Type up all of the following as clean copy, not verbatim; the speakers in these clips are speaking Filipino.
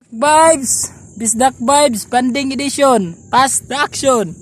Vibes! Bisdak Vibes Banding Edition. Pass the action.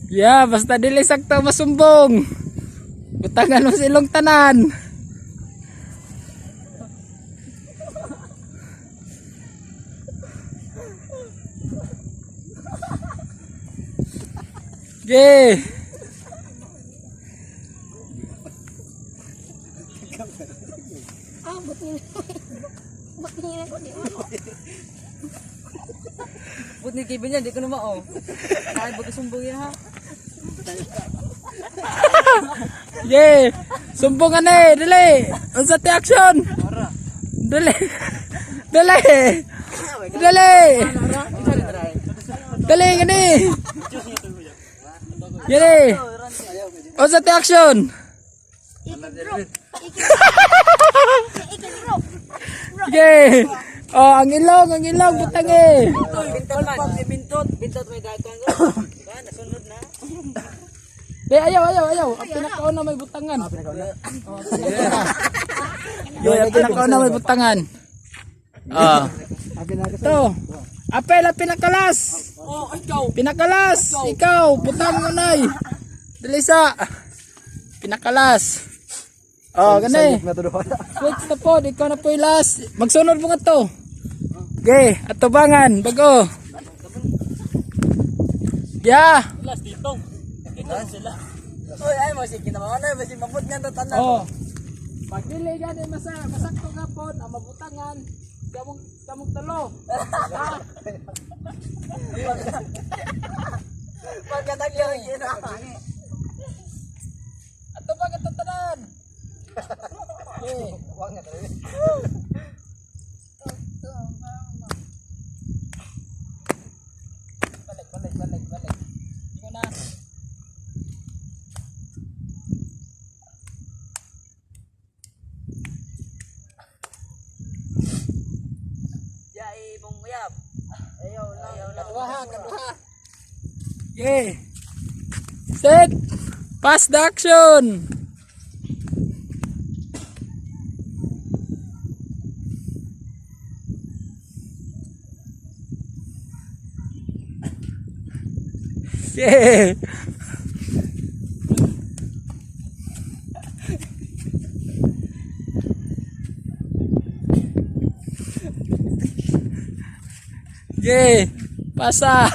Ya, basta dili sakto masumbong. Butangan mo silong tanan. Ge. But ni Kevin yan, di ko na mao. Kaya baga sumbong yan ha. Ge. Sumbongan eh, dili. Unsa ti action? Dili. Dili. Dili. Dali gani. Gani. Unsa ti action? Ge. Oh, ang ilong butang eh. Bintot may dagan ko. Ba, nasunod na. Ayaw. Ang pinakauna may butangan. Yo, ang pinakauna may butangan. Ah. Ito. Apel ang pinakalas. Oh, ikaw. Pinakalas. Ikaw, butang unay. Dalisa. Pinakalas. Oh, gani. Switch na po, ikaw na po yung last. Magsunod mo nga to. Okay, atubangan, bago. Yeah. Last dito. Kita sila. Oy, ay mo sige na ano, basi mabut niyan to tanan. Oh. Pag dili gani masakto gapon ang mabutangan, kamong talo. Pagkatagyo gina. Atubang ato tanan. Okay. Wag na talaga. Balik. Ikaw na. Yai mong uyab. Ayaw na. Kaduha. Okay. Set. Pass the action. Yeah. Yeah. Pasa.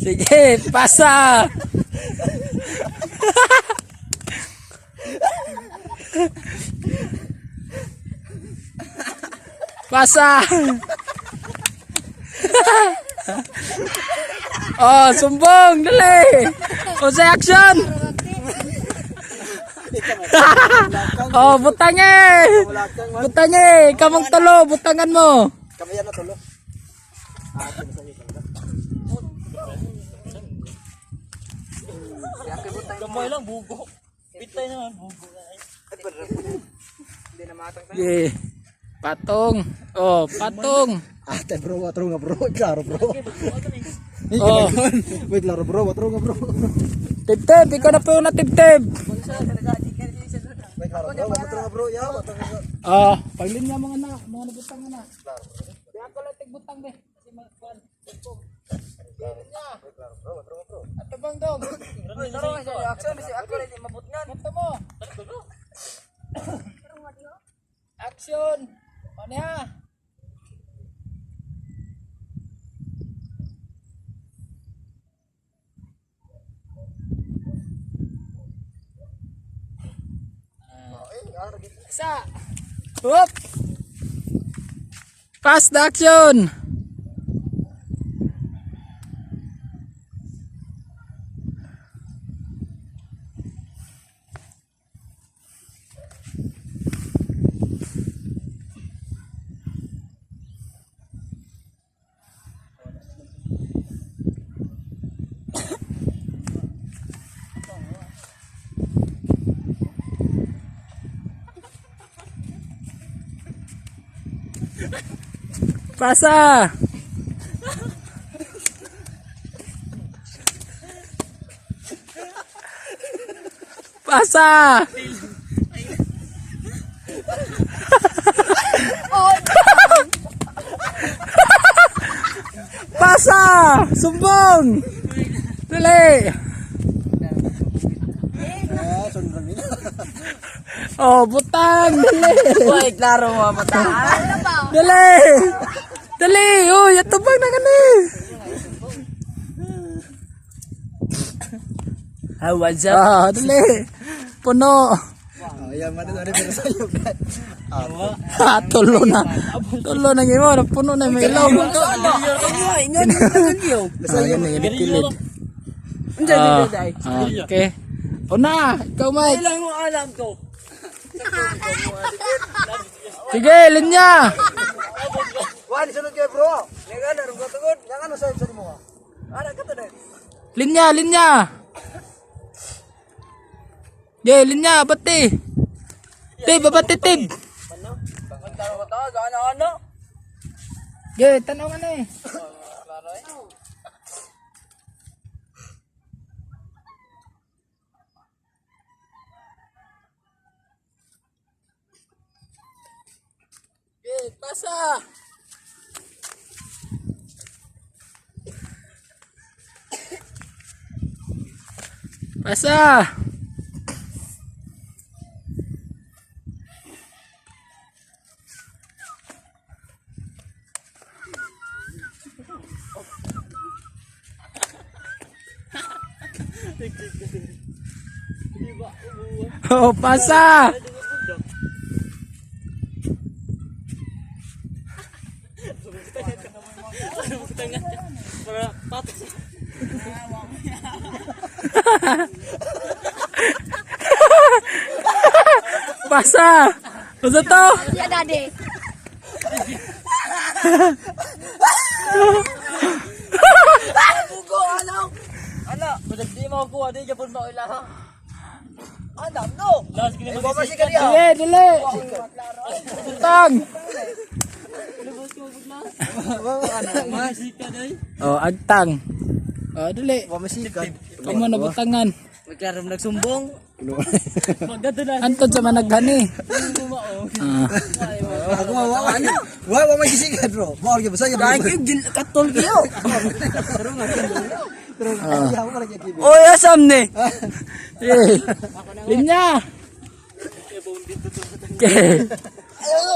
Sige, pasa. Pasa. Oh, sumbong, dali. Konsay action. Oh, butange. Butange, kamong tulo, butangan mo. Kamayan na tulo. Gamay lang bugo. Pitay naman bugo. Hindi na matang tayo. Yeah. Patong. Oh, patong. Ate bro, watro nga bro. Klaro bro. Oh, Wait, klaro bro, watro nga bro. tip-tip, ikaw na po yung natip-tip. Wait, klaro bro, watro nga bro. Ya, watro nga bro. Ah, paglin nga mga nabutang na. Kaya ko lang tigbutang be. Kasi magkuhan. Klaro bro, watro nga bro. At bang dong. Uy, taro nga siya. Action, bisi ako rin mabutngan. Kanto mo. Action. Ano ya? Isa. Whoop. Pass the action. Pasa. Pasa. Pasa. Sumbong. Dali. Oh, butang. Dali. Uy, klaro mo mata. Dali. Dali. Uy, atubang na gani. Ah, what's up? Ah, dali. Puno. Ayan, mati tadi pero sayop na. Ah, tulo na. Tulo na gimo, puno na may ilaw. Inyo, Ah, yan na, yan kilid. Unsa Ah, dito dai? okay. Una, ikaw Mike. Ilang mo alam ko. Sige, linya. Wah, disunod kay bro. Nga na rum tugod. Nga ano sayop sa mo. Ana ka to dai. Linya, linya. Ye, linya, bati. Tib, babati tib. Magtaro ko to, ano? Ye, tanaw ka na eh. Ye, pasa. Pasa. Oh, pasa. Pasa. Pasa to. Ya dade. Bugo, ano? Ano? Di mo ko, di japon mo ilang. Adam, no? Last kini Wa masih ka diha. Dili, dili. Utang. Masika dai. Oh, agtang. Oh, dili. Wa masih ka. Kamu na butangan. Magklaro nagsumbong. Magdato na. Antod sa managhani. Ah. Ako wa. Wa masih ka bro. Wa gyud saya. Katol kayo. Iya, wala gyud TV. Oy, asam ni. Eh. Linya. Okay. Ayo.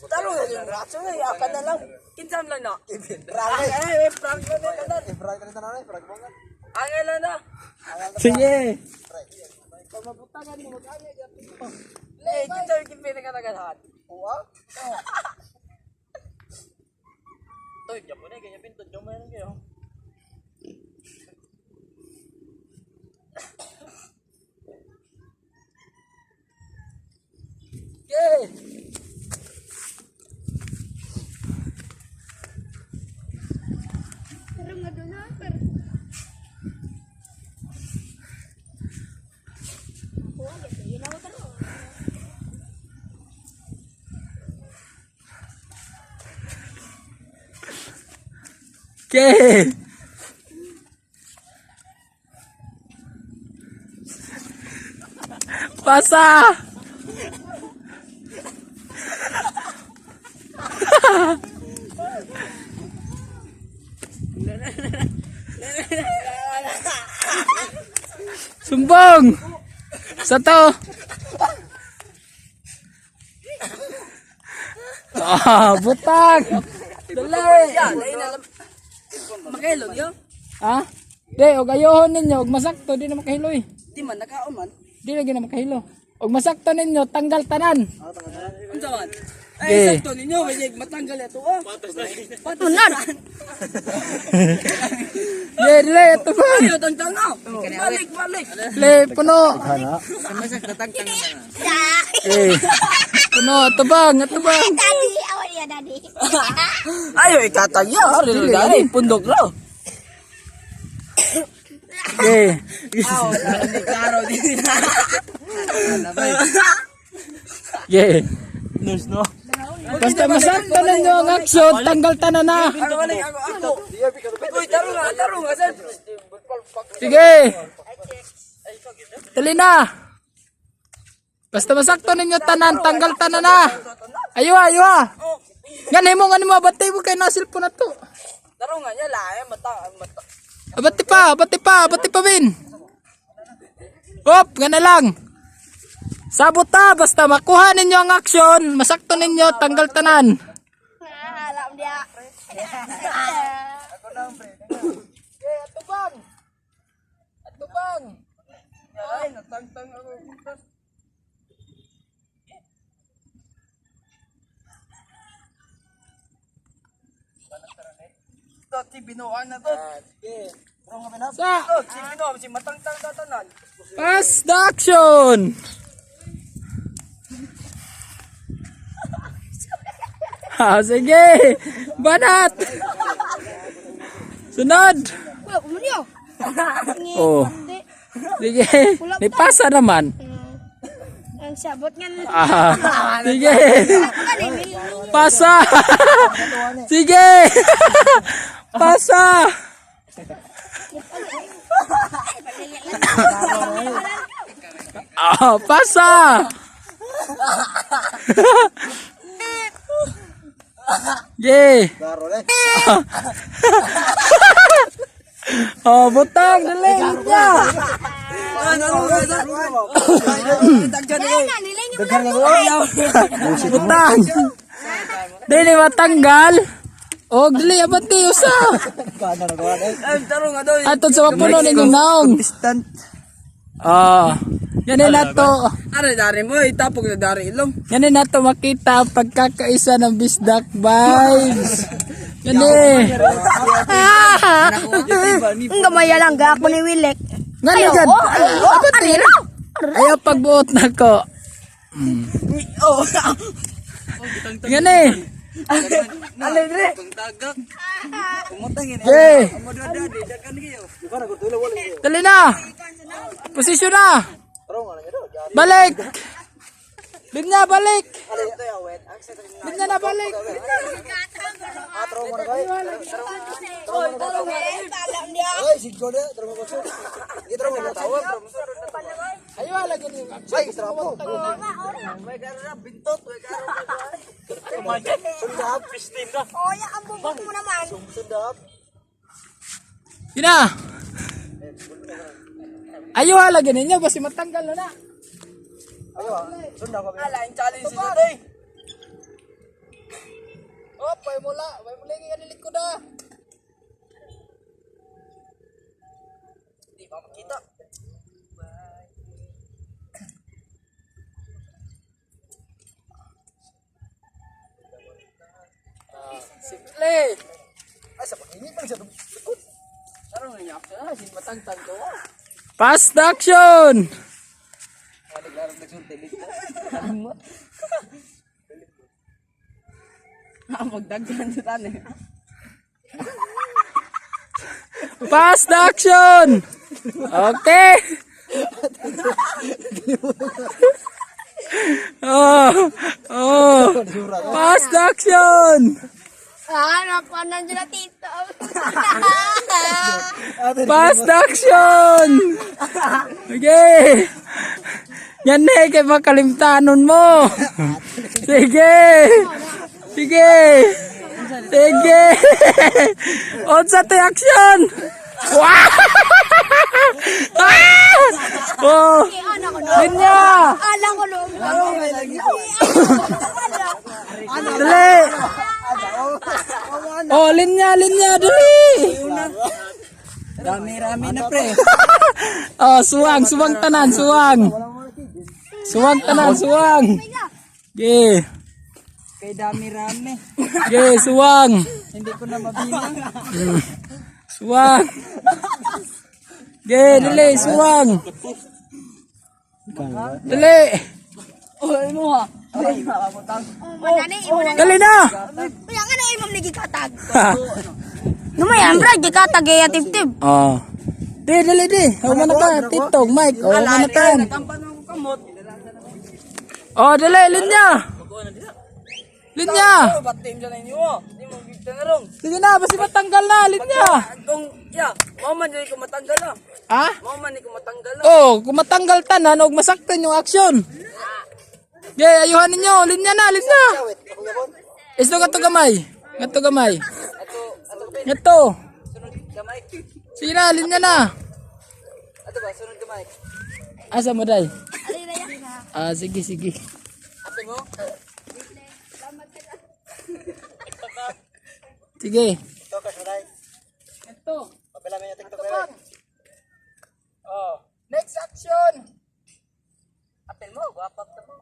Taro yung raso na yakan na lang. Kinsam lang na. Ay, prank na na. Ifrag ka na ifrag mo. Angel lang na. Sige. Eh, kinsam yung kimpin ka nagalahan. Wa. Toy, japon na kaya pinto jo meron kayo. Okay. Okay. Pasa. Sumbong. Satu. Ah, butang. Dali. Yan, ay na. Makailog yo. Ha? Di, og ayohon ninyo, og masakto, di na makahiloy. Di man nakaon man. Di lagi na makahilo. Og masakto ninyo, tanggal tanan. Unsa man? Okay. Ay, sakto ninyo, may matanggal ito ah. Patos Tunan. Ye, dili, ito ba? Ayo, tangtang na. Balik, balik. Le, puno. Masak tatangtang na. Eh, puno, ito bang, ito bang. Dadi, awan ya dadi. Ayo, ikatagya. Dili, dali, pundok raw. Eh, Aw, di klaro di. ye. Nurse no. Basta masakto ninyo ang aksyon, tanggal tanan na. Ako maling ako. Uy, tarong nga sir. Sige. Dali na. Basta masakto ninyo tanan, tanggal tanan na. Ayo. Nga mo abati mo kay nasil po na to. Tarong nga niya lae mata. Abati pa bin. Hop, gana lang. Sabot ta, basta makuha ninyo ang aksyon, masakto ninyo, tanggal tanan. Alam dia. Atubang. Ay, natangtang ako. Si binuan na to. Sa, Si binuan, si matangtang tatanan. pass the action. Sige. Banat. Sunod. Wala ko niyo. Oh. Sige. May pasa naman. Ang sabot nga. Sige. Pasa. Sige. Pasa. Pasa. Ye. Butang dali niya. Butang. Dili matanggal. Og dili abati usa. Tarong nga doon. Aton sa mapuno ninyong naong. Yan na to. Ano dari mo? Itapog na dari ilong. Yan na to makita ang pagkakaisa ng Bisdak vibes. Yan Ang gamaya lang ga ako ni Wilek. Nga na dyan. Abati. Ayaw pagbuot na ko. Yan Alay dire. Pagtagak. Kumutangin. Ye. Amo dadi dagan giyo. Dali na. Posisyon na. Balik. Linya balik. Linya na balik. Ayo lagi ni. Oh, ya ang bubog mo naman. Gina. Ayo lagi ninyo basi matanggal na. Ala, yung challenge nyo to eh. Oh, pay mula nga nilikod na. Di ba makita? Simple. Ay, sa pag-init pa siya. Tarong nga niya. Sin matangtang ko. Pass the action. Magdagdan sa tanin. Pass the action. Okay. Pass the action. Hanap ka na dyan na tito. Pass the action. Okay. Yan na kay makalimtanon mo. Sige. Unsa tay action? Wow! Oh! Linya! Alam ko noon. Dali! Oh, linya, dali! Rami-rami na pre. Oh, suwang tanan. Suwang tanan. Ge. Kay dami-rami. Ge, suwang. Hindi ko na mabilang. Suwang. Ge, dali, suwang. Dali. Oh, ano ha? Ay, makakutang. Manani, imo na. Dali na. Kaya nga na imam nagikatag. Numayan, bro, gikatag ya tip-tip. Oh. Dali. Huwag na ka, titog, Mike. Oh, huwag na ka. Kampan ng kamot. Oh, dali, linya. Linya. Ba't team dyan na inyo? Hindi mo bigta na ron. Sige na, basi matanggal na, linya. Kung, mauman dyan ko matanggal na. Ha? Mauman ko matanggal na. Oh, kung matanggal tanan, huwag masaktan yung aksyon. Okay, ayuhan ninyo, linya na, linya. Isto ka to gamay. Ngato gamay. Ngato. Sunod gamay. Sige na, linya na. Ato ba, sunod gamay. Asa mo, day? Sige, sige. Ate mo? Sige. Ito ka saray. Ito. Papila mo yung TikTok na. Oh. Next action. Apel mo, guwapak na mo.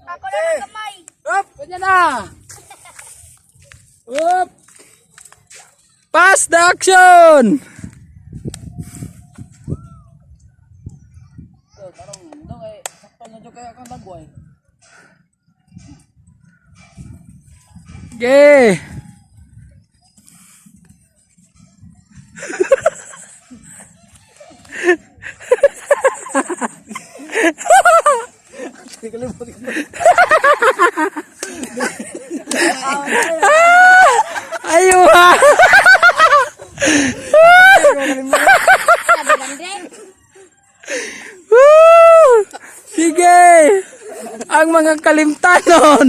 Ako na ng kamay. Up! Ganyan na! Up! Pass the action! Tarong, doon kay, sakto na dyan kaya kang dagway. Okay. Ayo ha! Sabi lang din. Woo! Sige! Ang mga kalimtanon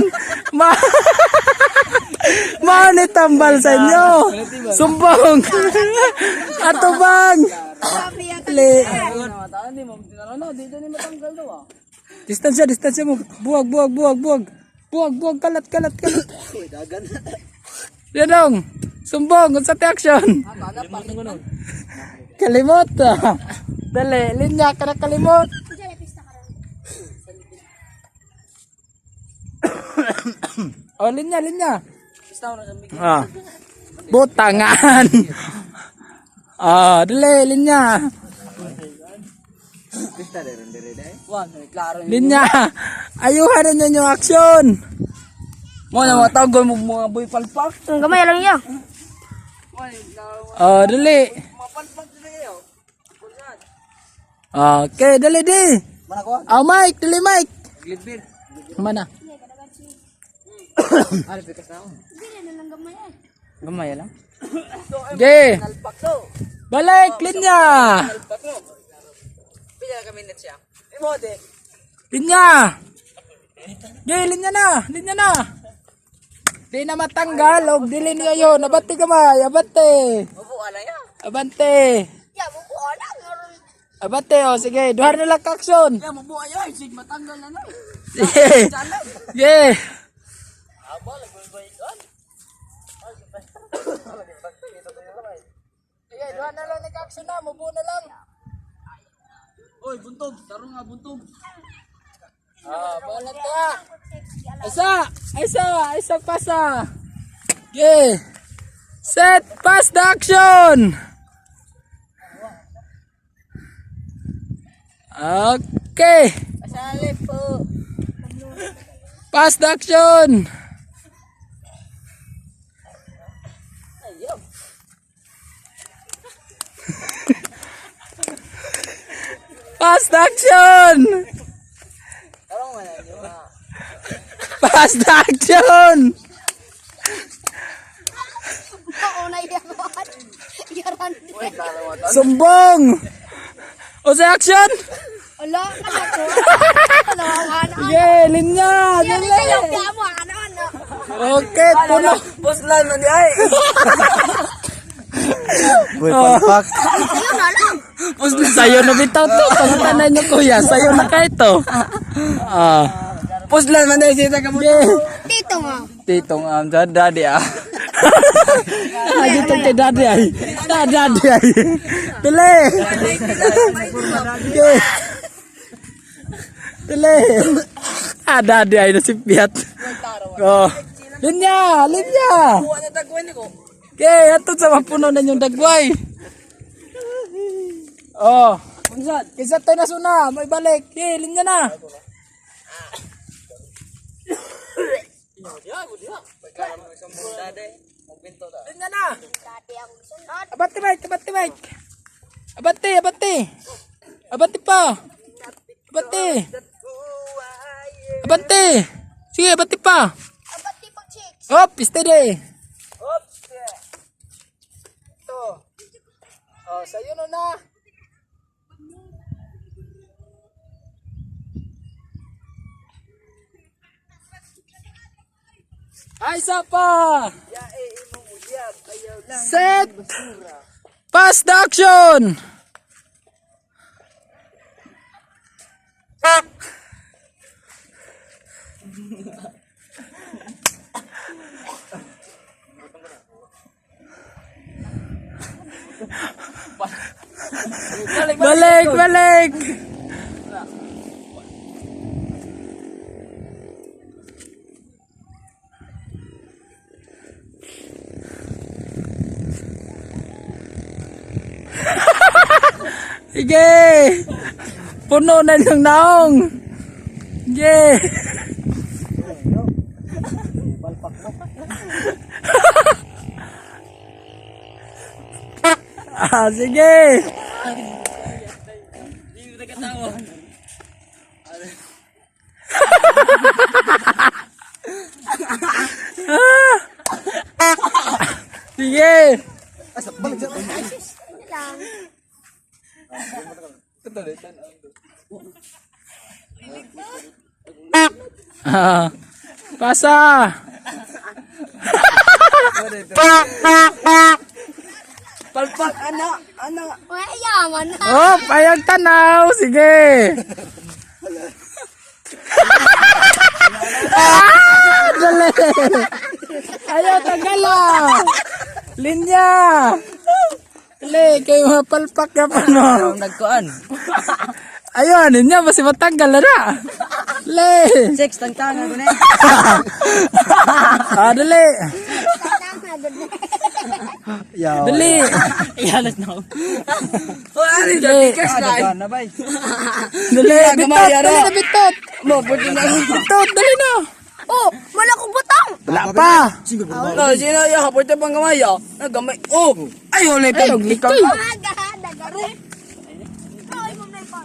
tambal sa inyo. Sumbong! Atubang! Sabi yan. Le. Hindi mo, tinarano, dito ni matanggal daw ah. Distansya mo. Buwag. Buwag, kalat. Yan dong. Sumbong, sa action. Kalimot. Dali, linya ka na kalimot. Oh, linya. Basta mo na sa bigay. Butangan. Dali, linya. Klaro yun. Linya. Ayuhan na niyo yung action. Mo na mga tawag mo mga boy palpak. Ang kamay lang yan. Dali. Mga palpak sila kayo. Okay, dali di. Mana ko? Mike, dali Mike. Glidbir. Mana? Ano, pikas na ako. Gamay lang. Okay. Palpak to. Balik, linya. Palpak to. Pila kami na siya. Imote. Linya. Okay, linya na. Di na matanggal. Og dili niya yun. Abante gamay. Abante. Mabuha na yan. Abante. Ya, bubuo na. Abante, sige. Duhar na lang action. Yan, mabuha yan. Sig matanggal na na. Sige. Sige. Sige, duhar na lang action na. Mabuo na lang. Oy, buntog. Tarong nga, buntog. Bola to ah. Isa pasa. Okay. Set, pass the action. Okay. Pasali po. Pass the action. Ayaw. Pass the action. Tarong nga na yun. Pass the action. Oo na yan. Yaran din. Sumbong. O sa action. Ala, kalako. Ala, ano. Sige, linya. Yan, Dali. ikaw yung kamo. Ano. Okay, puno. Puslan man di ay. Boy, palpak. Ayun na lang. Sa'yo na bitaw to. Pangatanan nyo kuya. Sa'yo na kayo to. Puslan man di sita ka mo. Okay. Dito nga. Titong daddy dito kay daddy ay. Daddy ay. Dali. Okay. Dali. Daddy ay nasipyat. Oh. Linya. Buha na tagwan ko. Okay, ato sa mapuno na yung dagway. Oh. Unsan? Isa tayo na suna. May balik. Okay, linya na. Linya na. Dati ang sunod. Abante Mike. Abante pa. Abante. Abante. Sige, abante pa. Abati pag chicks. Hop, steady. Oops. Ito. Oh, sa'yo na. Ay, isa pa. Set. Pass the action. Balik. Sige. Puno na yung naong. Sige. Sige. Sige. Pasa. Palpak, ana. Wala yaman na. Oh, payag tanaw. Sige. Dali. Ayaw, tagala. Linya. Dali, kayo mapalpak ka pa no. Nagkuan. Ayaw, ninya, basi matanggal na na. Dali. Sex, tangtangan ko na. Dali. Yaw. Dali. Ihalat na ako. Oh, ano yung Dali. tikas na? Na bay. Dali, bitot. Gamaya na. Dali na, bitot. Mabuti na. Bitot, dali na. Oh, wala kong butang. Wala pa. No, sino yung hapon pang gamay ah? Nagamay. Oh! Ay, huli pa. Ay, Ikaw. Agahada, garo. Ay, mamay pa.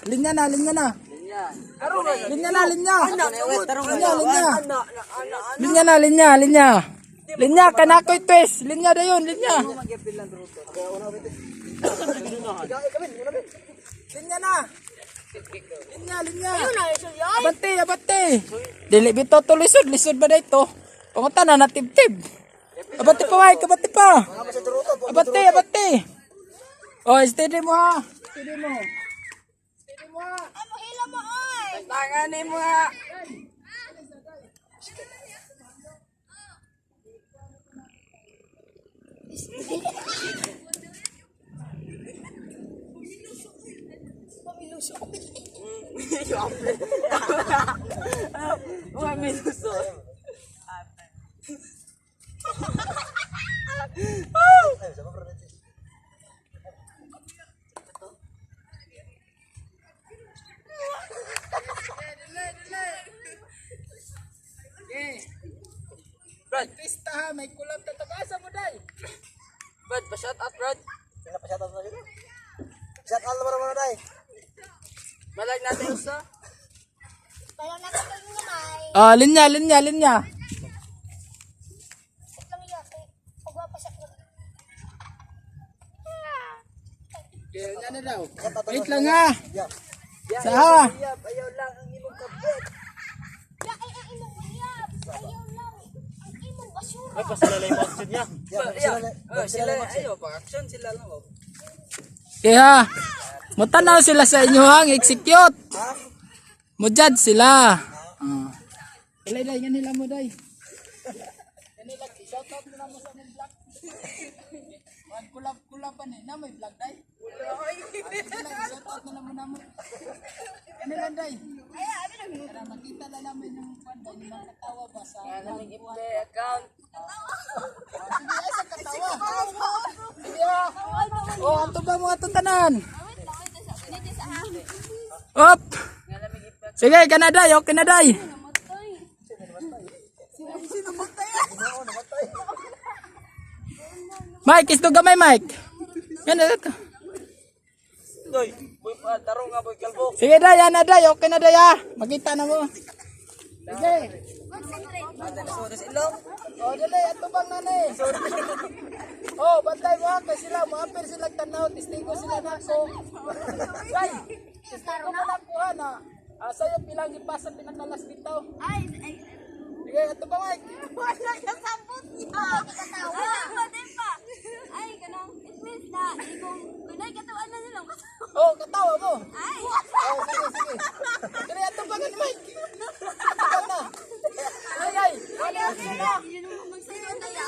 Linya na. Linya na. Linya, kanakoy twist. Linya na yun, linya. Linya na. Linya. Ayun na, iso yan. Abante. Dili bito to lisod ba dito? Pangunta na natibtib. Abante pa, Mike, abante pa. Abante. Oh, steady mo ha. Ano hila mo, ay? Tanganin mo nga. Wah, minuso. Brad, Twista ha, may kulam tatabasa mo dai. Brad, pa-shout out, Brad. Pinapa-shout out na sila. Shout out naman naman day. Malag natin usa. Parang nakakal mo naman. Ah, linya. Lang iya, eh. Pagwapa siya ko. Linya na daw. Wait lang ha. Sa ha. Ayaw lang ang imong kabit. Ya, ay, ang imong uyab. Ayaw lang. Ang imong basura. Oh, sila ayaw pa action sila lang oh. Kaya, mutanaw sila sa inyo hang execute. Mujad sila. Ilay day, yan nila mo day. Yan nila, shout out mo na mo sa mga vlog. Kulap pa na may vlog day. Shout out na mo na mo. Yan nila day. Para makita na namin yung panda, yung mga katawa ba sa Account. sige, ay sa katawa. Sige ha. Oh, anto ba mga tuntanan? Op! Sige, kanaday, okay na day. Mike, isto gamay Mike. Yan ito. Doy. Boy, tarong nga boy kalbo. Sige day, yan na day. Okay na day ah. Makita na mo. Sige. Oh, dali. Ato bang nanay? Oh, bantay mo ha. Kasi sila, maapir sila tanaw. Testigo sila na ako. Day, testigo mo lang po ha na. Sa'yo pilang ipasa pinakalas dito. Sige, ato ba Mike? Wala ka sabot niya. Katawa. Wala pa. Ay, kanang, it means na, kung kunay katawan na nilang. Oh, katawa mo. Ay. Oh, sige, sige. Sige, ato ba gan Mike? Ato ba na? Ay, ay. Wala action na. Yun mo magsayo tayo.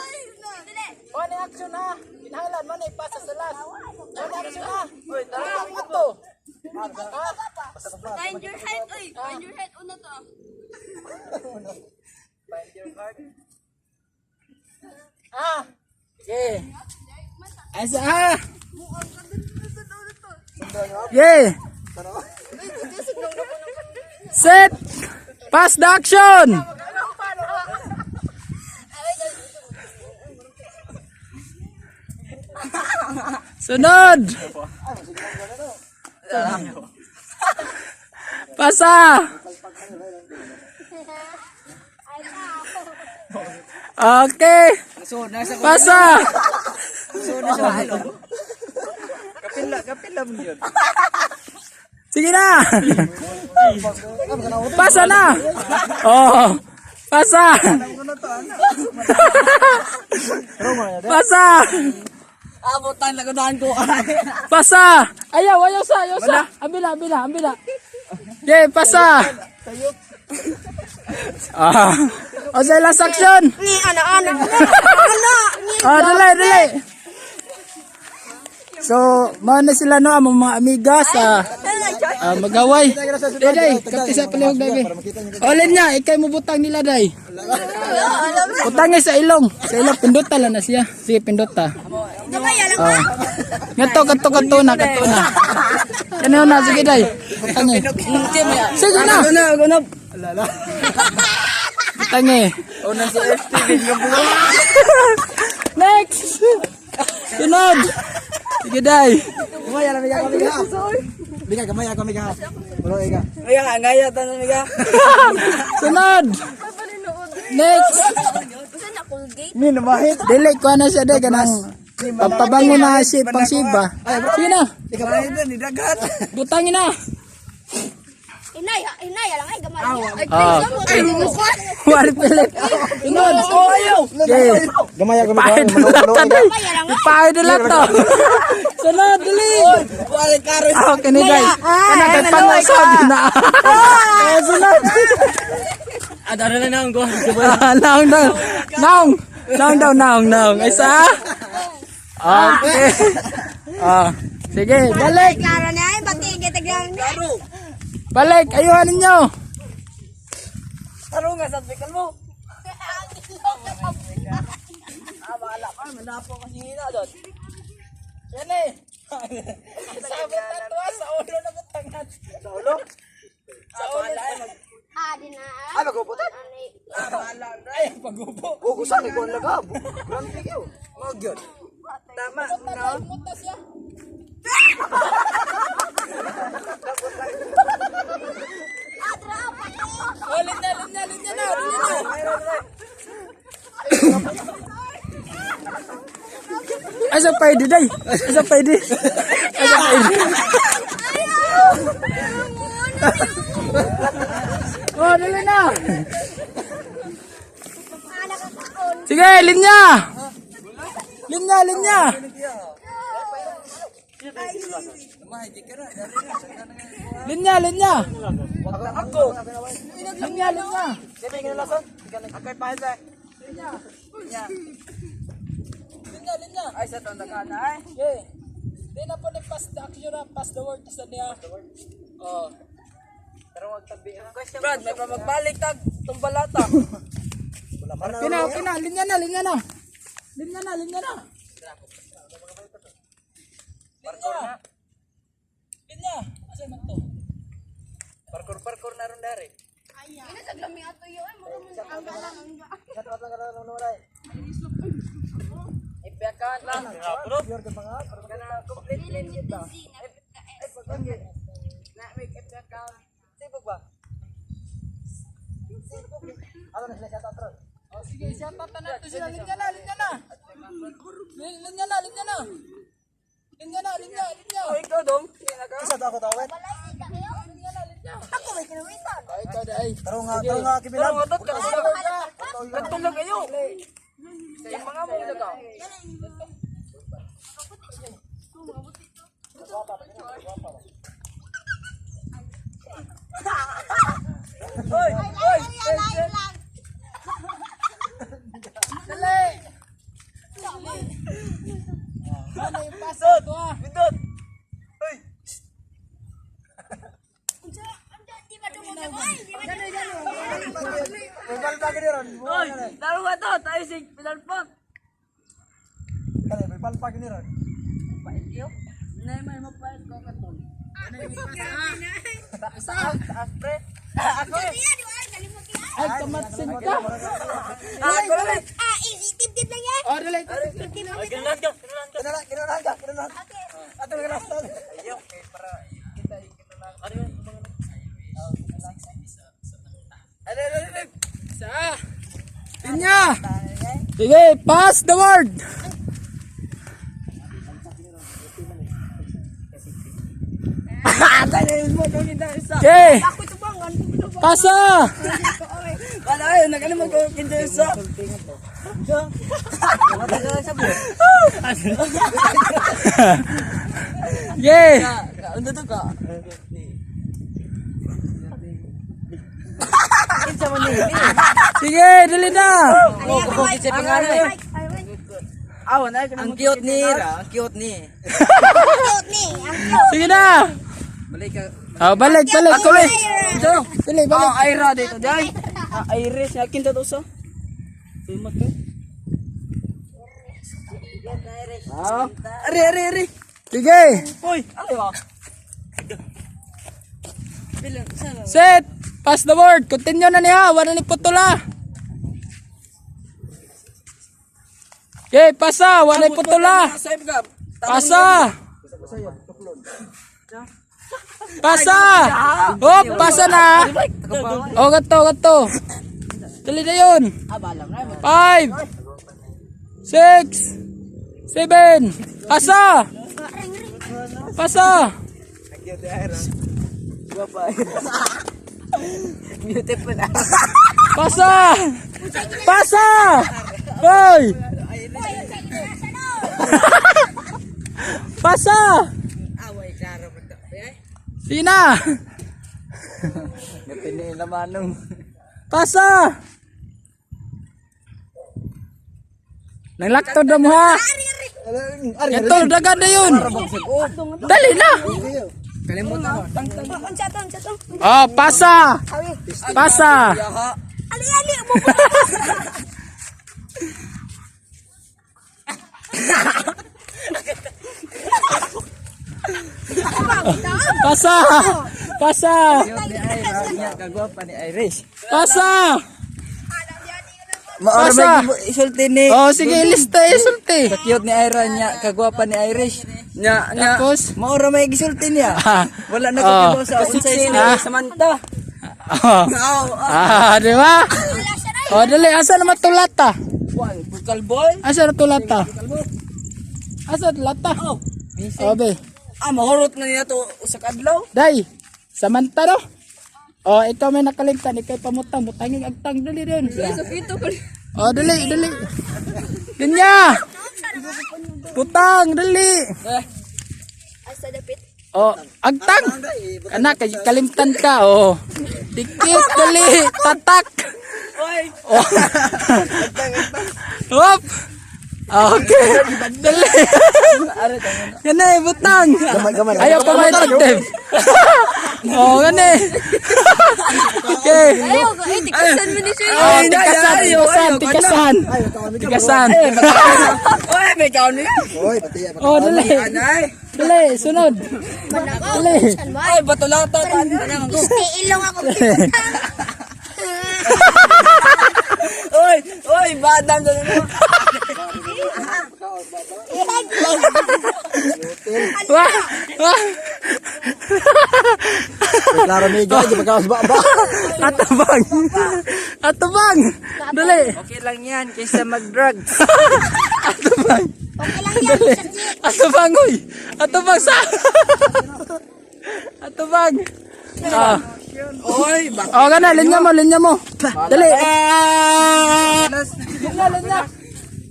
Dali. Wala action na. Kinahanglan man ipasa sa last. Wala action na. Uy, tara mo to. Find your head, oy. Find your head. Una to. Sige. Asa ah. Yeah. Set. Pass the action. Sunod. Pasa. Okay. Pasa. Kapila mo yun. Sige na. Pasa na. Oh. Pasa. Pasa. Abutan na gunahan ko. Pasa. Ayaw sa. Ambila. Okay, pasa. O sa last action. Ni ana. Dali. So, mana sila no ang mga amiga sa magaway. Day, kapti sa palihog day. Olin niya, ikay mo butang nila day. Butangnya sa ilong. Sa ilong pindota lang na siya. Sige, pindota. Gamaya lang. Gato na. Kano na, sige day. Butangnya. Sige na. Gunab. Butangnya. Unang si FTV ng buwan. Next. Sunod. Sige day. Gamaya kami ka. Biga gamaya kami ka. Bro ega. Ay, ngaya tanong miga. Sunod. Next. Sana Colgate. Ni namahit. Dili ko na siya day kanang papabango na si pangsiba. Sige na. Ikaw ba ito ni dagat? Butangin na. Inay lang ay gamaya. Ay, wali pilit. Sunod. Ayaw. Okay. Gamaya kami ka. Pahid na lang to day. Pahid na lang to. Sunod, dali. Wala karo. Okay ni day. Kana kay pangasabi na. Sunod. Adara na nang go. Naong. Isa. Okay. Sige, balik. Klaro na ay batigit taglan. Balik, ayuhan ninyo. Tarong nga sa bikal mo. Wala pa, manapo kasi hina doon. Yan eh. Sabot na tuwa sa ulo na matangat. Sa ulo? Sa ulo. Di na. Ay maguputan. Ay, pagubo. Gugusan ko ang lagab. Grabe kayo. Mo gyud. Tama, no? Mutas ya. Ulit na. Asa pwede day? Oh, dali na. Sige, linya. Linya. Ako. Linya. Sabi nga lason. Akay pa sa. Linya. Ay sa tanda ka na ay. Okay. Di na po pass the action na, pass the word sa niya. Oh. Pero wag tabi. Brad, may pa magbalik tag tumbalata. Kina, linya na. Linya na. Parkour na. Linya. Asa man to? Parkour na ron dari. Ina sa glami ato yo ay mo ang galang. Dapat lang kada nang nuray. Ipiakan lang. Bro. Yor ka mga. Kana complete limit ta. Sibuk ba? Ako na sila shout out ron. Oh, sige, shout out na to sila. Linya na. Linya na. Oh, ikaw dong. Isa to ako tawid. Ako may kinawitan. Oh, ikaw dai. Taro nga kibilang. Nagtulog kayo. Yung mga mga ka. Hoy, hoy. Dali. Ano yung pasok to ah? Bindot. Hoy. Bal pa gini ron. Hoy, laro ka to. Tayo si Pinalpak. Kani bal pa gini ron. Nay, may mapait ko ka to. Aspre. Ako eh. Ay, kamatsin ka. Ako ulit. Itip-tip lang yan. Oh, dali. Ay, ganahan ka. Kinanan ka. Ato nga rasta. Ayaw. Para kita lang. Ano yun? Ano? Isa. Linya. Sige, pass the word. Okay. Pasa. Wala kayo, nakalimag ko kinsa isa. Okay. Ano to ka? Sige, dali na. Kinsa pangalan? Awan ay ang cute ni Ra, ang cute ni. Cute ni. Ang cute. Sige na. Balik ka. Oh, balik. Ako eh. Ito. Dali, balik. Ira dito, dai. Iris, yakin to sa. Sumat ka. Ari. Sige. Hoy, ano ba? Bilang sana. Set. Pass the word. Continue na niya. Wala ni putula. Okay, pasa. Wala ni putula. Save ka. Pasa. Pasa. Oh, pasa na. Oh, gato. Dali na yun. 5, 6, 7. Pasa. Beautiful. Pasa. Hoy. Pasa. Away klaro mo to. Sina. Napini naman nung. Pasa. Nanglakto na mo ha. Ito, dagan na yun. Dali na. Kalimutan mo. Unsa to. Oh, pasa. Yaha. Ali mo. Pasa. Kagwapa ni Irish. Pasa. Maormay isulti ni. Oh, sige, lista isulti. Cute ni Ira niya, kagwapa ni Irish. Nya, Tapos? maormay gisulti niya. Wala na Oh. ko sa unsay Ah. ni Samantha. Oh. Di ba? Oh, dali. Asa naman tulata? Bukal boy. Asa na tulata? Asa tulata? Oh. Oh, be. Mahurot na niya to sa kadlaw. Day, Samantha no? Oh, ikaw may nakalimtan, ikaw pamutang, butangin agtang, dali rin. Oh, dali. Linya! Butang, dali. Asa dapit. Oh, agtang. Anak, kalimtan ka, oh. Dikit, dali, tatak. Oy. Oh. Hop. Okay. Dali. Yan na, butang. Ayaw pa may tagdem. Oh, gani. Okay. Ayaw ko. Tikasan mo ni siya. Oh, tikasan. Oy, may kaon ni. Oy, pati yan. Oh, dali. Anay. Dali, sunod. Dali. Ay, batulata ta. Ilong ako. Oy, badang mo. Wah. Klaro ni Joy, di pagkawas ba? Atubang. Atubang. Dali. Okay lang yan, kaysa mag-drugs. Atubang. Okay lang yan, sakit. Atubang, uy. Atubang sa. Atubang. Ah. Oy, bak. Oh, gana, linya mo. Dali. Linya.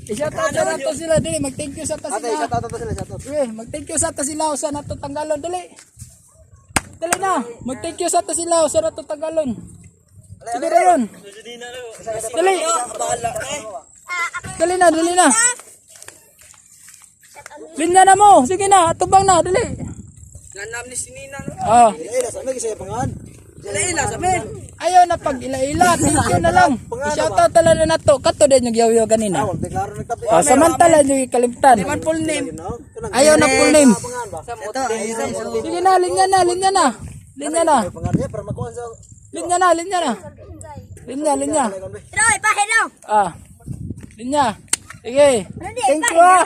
I-shout out na to sila, dali. Mag-thank you sa ta Ate, sila. shout out sila, shout out. Okay, mag-thank you sa ta sila sa nato tanggalon, dali. Dali na. Mag-thank you sa ta sila sa nato tanggalon. Sige ron. Dali. Dali na. Linya na mo. Sige na, atubang na, dali. Nanam ni sinina no. Oh. Ila, sa may kisaya pangan. Ila sa men. Ayaw na pag ila-ila, thank you na lang. I-shout out talaga na to. Kato din yung yaw kanina. Awal, deklaro nagtabi. Oh, samantala yung kalimtan. Man full name. Ayaw na full name. Pangan ba? Sige na, linya na. Pangan niya, para makuha sa... Linya na. Linya. Troy, pahilaw. Ah. Linya. Sige. Thank you ah.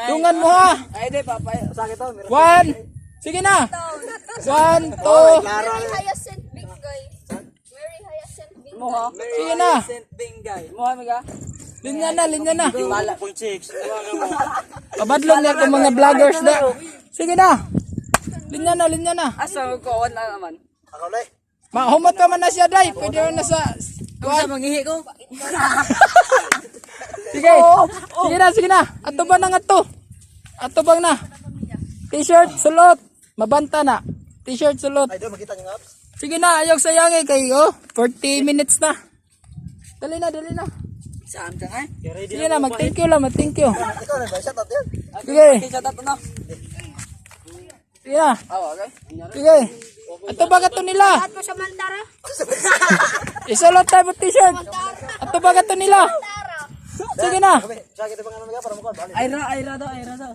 Tungan mo ha. Ay di papa. Sakit to, meron. 1. Sige na. 1, 2. Mary Hyacinth Bingay. Mary Hyacinth Bingay. Mo ha. Sige na. Saint Bingay. Mo ha miga. Linya na. Wala. Pabadlong niya itong mga vloggers na. Sige na. Linya na. Asa ko wala naman. Ako na Mahumot pa man na siya, day. Pwede rin na sa... Sa mangihi ko. Sige. Sige na. Atubang na nga to. Atubang na. T-shirt, sulot. Mabanta na. T-shirt, sulot. Ay, doon, makita niyo nga. Sige na, ayaw sayangin kayo. 40 minutes na. Dali na. Saan ka ay? Sige na, mag-thank you lang, mag-thank you. Ikaw na ba? Shout out yan. Sige. Kisa tato no. Sige na. Okay. Sige. Ato ba to nila? At mo sa Mantara. Isulot tayo t-shirt. Ato ba to nila? Sige na. Sakit to pangan mga para makuha. Bali. Ayra daw.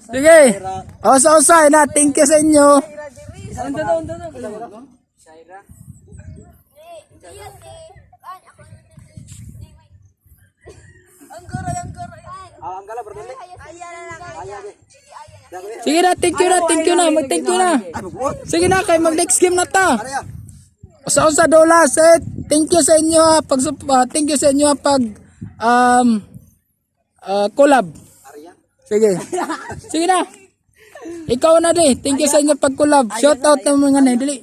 Sige. Osa na. Thank you sa inyo. Unta daw. Shaira. Ang gala, bro. Sige na, thank you na. Mag-thank you na. Sige na, kay mag-next game na ta. Ano yan? Osa dola set. Thank you sa inyo ha, thank you sa inyo ha, pag collab. Sige. Sige na. Ikaw na di. Thank you sa inyo pag collab. Shout out ng mga dili.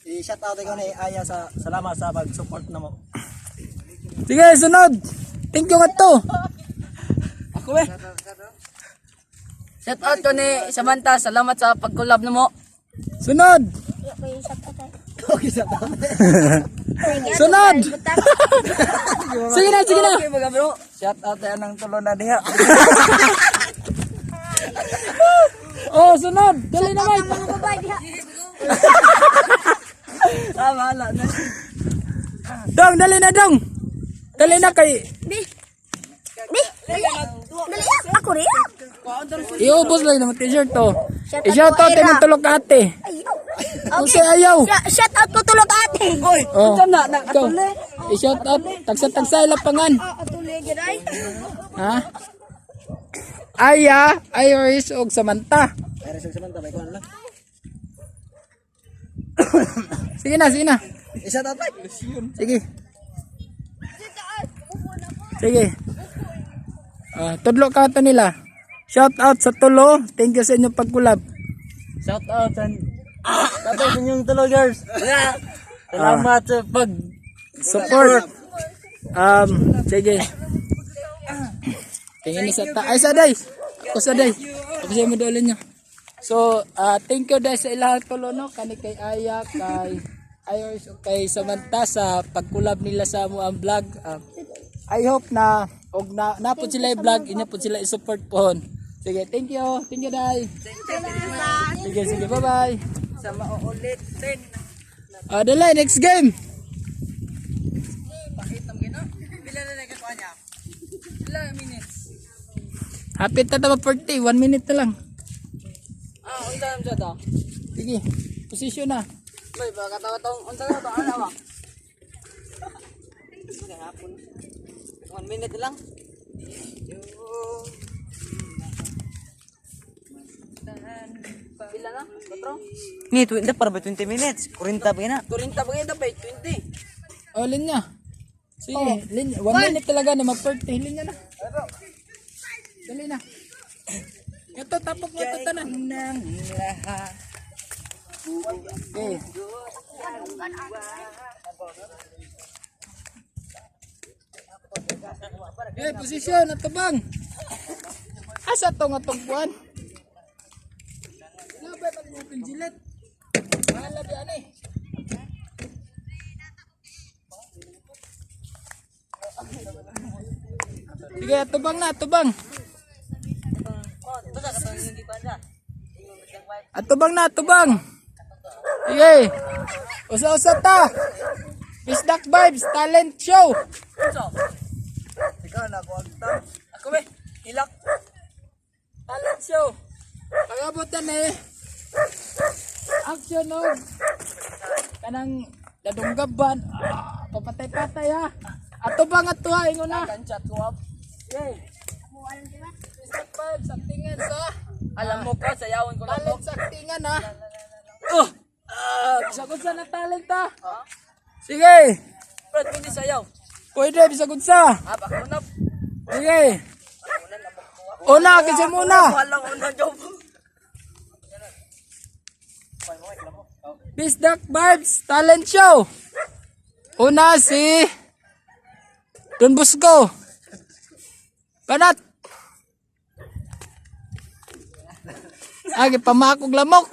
I-shout out ko ni Aya sa salamat sa pag-support na mo. Sige, sunod. Thank you nga to. Ako eh. Shout out ko ni Samantha. Salamat sa pag-collab na mo. Sunod. Okay, shout out. Sunod. Sige na. Okay mga bro. Shout out tayo ng tulo na diha. Oh, sunod. Dali na, Mike. Bahala na. Dong, dali na, Dong. Dali na kay... Dali, ako rin. Iubos lang naman t-shirt to. I-shout out yung tulog ate. Kung siya ayaw. Shout out ko tulog ate. Oy, Oh. unsa na Ikaw. I-shout out. Tagsa-tagsa lapangan. Atuloy giray. Ha? Aya, Iris, og Samantha. Pero sa Samantha, may kuhan lang. Sige na. I-shout out. Sige. Sige. Tudlo ka ito nila. Shout out sa tulo. Thank you sa inyong pagkulab. Shout out sa inyong tulogers. Salamat sa pag Support. Sige. Tingin ni sa ta. Ay, saday. Ako saday. Ako siya mo doon niya. So, thank you dahil sa ilang tulo, no? Kani kay Aya, kay Iris, o kay Samantha sa pagkulab nila sa mo ang vlog. I hope na og napod sila i-vlog, inyo po sila i-support po. Sige, thank you. Thank you, Day. Sige, bye-bye. sa mauulit din. Dali, next game. Pakitang gino. Bila na nagkakawa niya? Ilang minutes? Hapit na tama 40, 1 minute na lang. Unsa naman siya to? Sige, position na. Bay, baka tawa-tawang unsa na to? Ano ba? 1 minute lang. Pila Pila na? 4? Ni, para ba 20 minutes? 40 pa na. 40 pa ngayon dapat 20. Oh, linya. Sige, linya. 1 minute talaga na mag-40. Linya na. Dali na. Ito, tapok mo ito tanan. Nang lahat. Okay. Okay, posisyon at tabang. Asa to nga tong buwan? Labay pag mo pinjilet. Mahala di ani. Sige, atubang na, atubang. Atubang na, atubang. Sige. Usa-usa ta. Bisdak Vibes Talent Show. Ikaw na ako agta. Ako be, hilak. Talent Show. Pagabot yan eh. Action o. Kanang dadunggaban. Papatay-patay ha. Atubang at tuha, ingon na. Kanchat ko up. Okay. Bisdak Vibes, aktingan sa. Alam mo ka, sayawin ko lang to. Talent sa aktingan ha. Oh! Bisagod sa na talent ha. Sige. Brad, hindi sayaw. Pwede, bisagod sa. Baka mo na. Sige. Una, kasi muna. Walang unang job. Bisdak Vibes Talent Show. Una si Don Bosco. Panat. Agi pamakog lamok.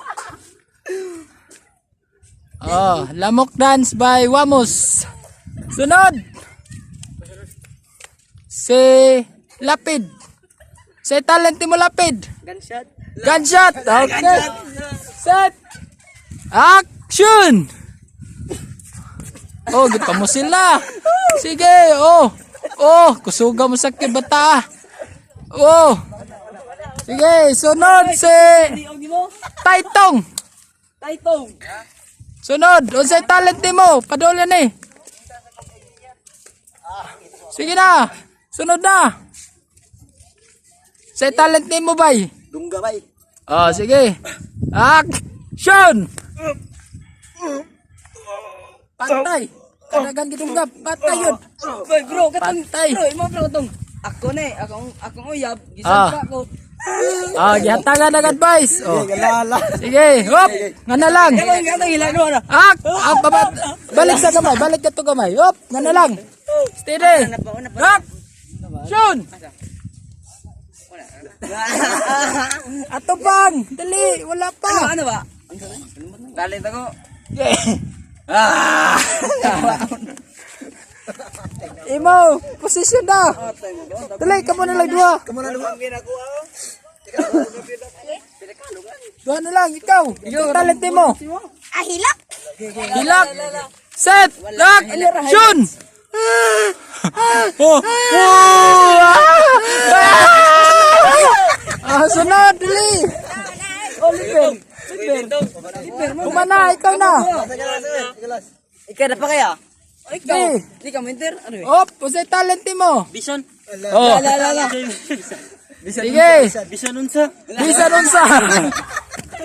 Oh, lamok dance by Wamos. Sunod. Si Lapid. Si talent mo Lapid. Gunshot. Gunshot. Okay. Set. Action. Oh, kita mo sila. Sige, oh. Oh, kusuga mo sa kibata. Oh. Sige, sunod si Hindi mo. Taitong. Taitong. Sunod, unsay talent mo? Padulan eh. Sige na. Sunod na. Say talent mo bay. Dungga bay. Oh, sige. Action. Patay. Kadagan gitungga, patay yun. Boy, bro, katong. Patay. Bro, imo bro katong. Ako na eh, akong uyab. Ah. Gisan pa ako. Ah, gihatangan ng advice. Oh. Galala. Sige, hop. Nga na lang. Katong katong hilang mo na. Balik sa gamay, balik ka to gamay. Hop, nga na lang. Steady. Action. Ato bang, dali, wala pa. Ano ba? Talent ako. Imo, posisyon na. Dali, kamo na lang dua. Kamu na lumangin ako ah. Dua na lang, ikaw. Ito talent mo. Ah, hilak. Hilak. Set. Action. Oh. Sunod, dali. Oliver. Kumana, ikaw na. Ikaw na pa kaya? Ikaw. Okay. Hindi ka minter? Ano eh? Op, usay talent mo. Bison? Oh. La. Sige. Bison unsa? Bisa nun sa.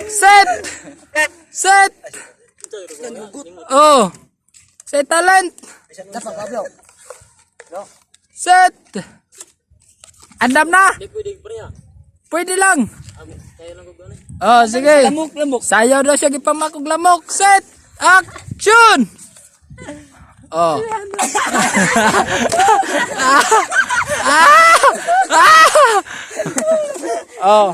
Set. Set. Oh. Say talent. Dapat Pablo. Set. Andam na. Hindi pwede pa niya. Pwede lang. Kaya lang ko gano'n. Oh, sige. Lamok. Sayaw daw siya gipamakog lamok. Set. Action. Oh. Oh.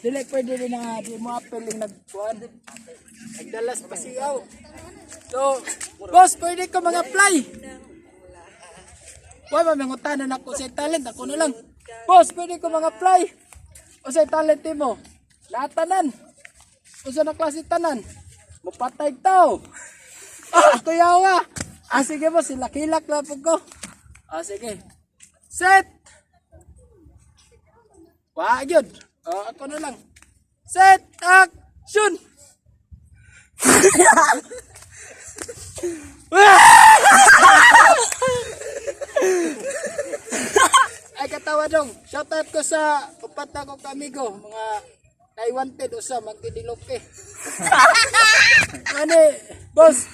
Dili pwede rin na di mo apeling nagkuhan. Nagdalas pa siyaw. So, boss, pwede ka mag-apply. Why mamangutanan ako sa talent? Ako na lang. Boss, pwede ka mag-apply. O sa talent mo. Latanan. O sa naklase tanan. Mupatay tao. Ako yawa. Sige boss, silak-hilak lang po ko. Sige. Set. Wag yun. Ako na lang. Set. Action. Ay katawa dong. Shoutout ko sa upat na kong kamigo. Mga Naiwanted usa magkidilope. Ani, boss.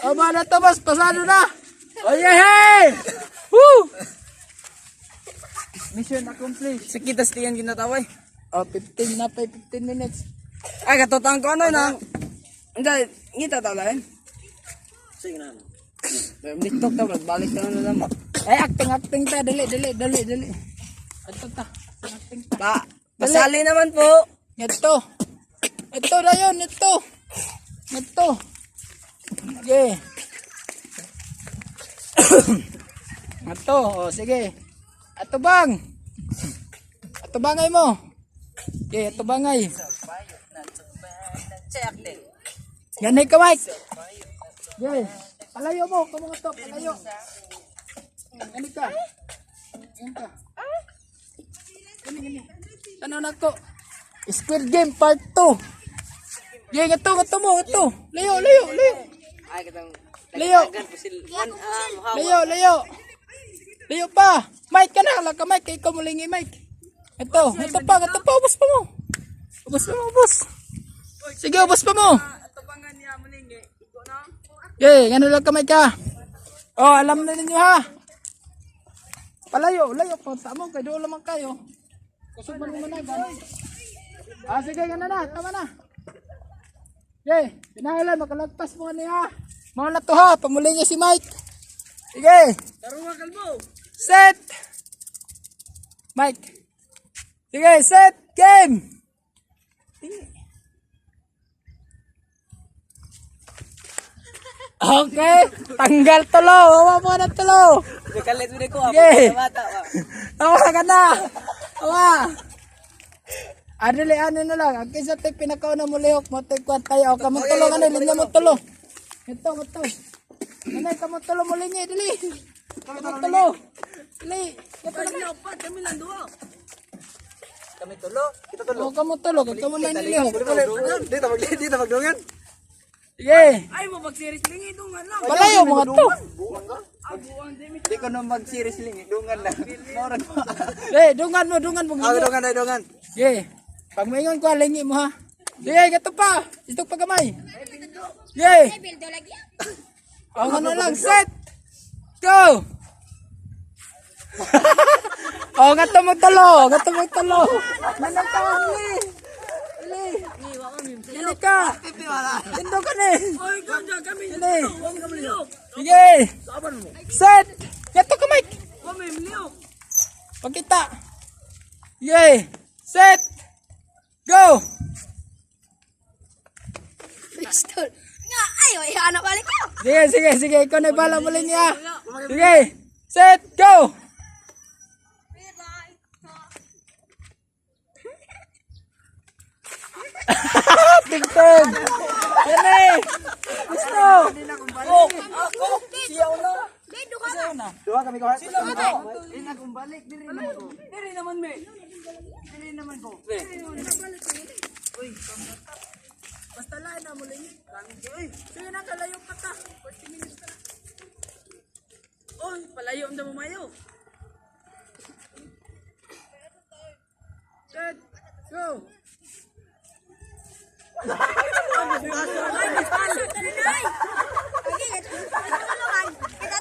O ba na to, boss? Pasado na. Oh yeah! Woo! Mission accomplished. Sakita stiyan ginataway. Oh, 15 na pa, 15 minutes. Ay, katotang ko ano nang... Hindi, ngita talahin. Sige na. TikTok ta, balik ka na naman. Ay, acting ta. Dali. Ito ta. Acting ta. Pasali naman po. Ito na yun, ito. Sige. Ito, oh, sige. Atubangay mo. Okay, atubangay. Ganay ka, Mike. Okay. Palayo mo, kumungatok, palayo. Ganay ka. Gani. Ano na to? Squid Game Part 2. Okay, ito mo. Layo. Ay, katang... Layo pa. Mike ka na. Hala ka, Mike. Ikaw mulingi, Mike. Ito pa. Ubus pa mo. Ubus. Sige, ubus pa mo. Tabangan niya mulingi. Iko na. Okay, gano'n lang ka, Mike ka. Oh, alam na ninyo ha. Palayo. Tama kayo. Doon lamang kayo. Kusog mo managan. Sige, gano'n na. Tama na. Okay, pinangalan. Makalagpas mo niya. Mga na to ha. Pamulingi si Mike. Sige. Tarunga kalbo. Set! Mike. Sige, set! Game! Okay, tanggal tulo. Wawa mo na tulo. Kalit mo ko. Sige. Bata. Tawa ka na. Tawa. Adili, ano na lang. Ang kisa tayo pinakauna mo lihok mo. Tayo tayo. Kamong tulo ka na. Linya mo tulo. Ito. Nanay, kamong tulo mo linyi. Dili. Kamong tulo. Dili. Kami lang duwa. Kami tulo. Kita tulo. O, kamong tulo. Kamong lang nilihok. Dito magdungan. Sige. Ay, mo pag-series lingi. Dungan lang. Malayo mga to. Di ko na mag-series lingi. Dungan lang. Moran mo. Dungan mo. Dungan. Sige. Pag maingon ko, lingi mo ha. Sige, gato pa. Ito pa gamay. Sige. Bildo lagi. O, ano lang. Set. Go. O, gato mo tulo. Nanay ka. Dili. Dili ka. Tindo ka ni. Oy, ganda kami. Dili. Huwag kami liyok. Sige. Saban mo. Set. Gato ka, Mike. Kami liyok. Pagkita. Sige. Set. Go. Pistol. Nga, ay, anak balik ko. Sige. Ikaw na bala mo lang niya. Sige. Set. Go. Tingtong. Yan eh. Gusto. Siyaw na. Bildo ka na. Dua kami ko. Sino ba to? Diri naman me. Diri naman ko. Basta lain na mo lang. Sige na, kalayo pa ta. 40 minutes na. Oy, palayo ang damo mayo. Set. Go.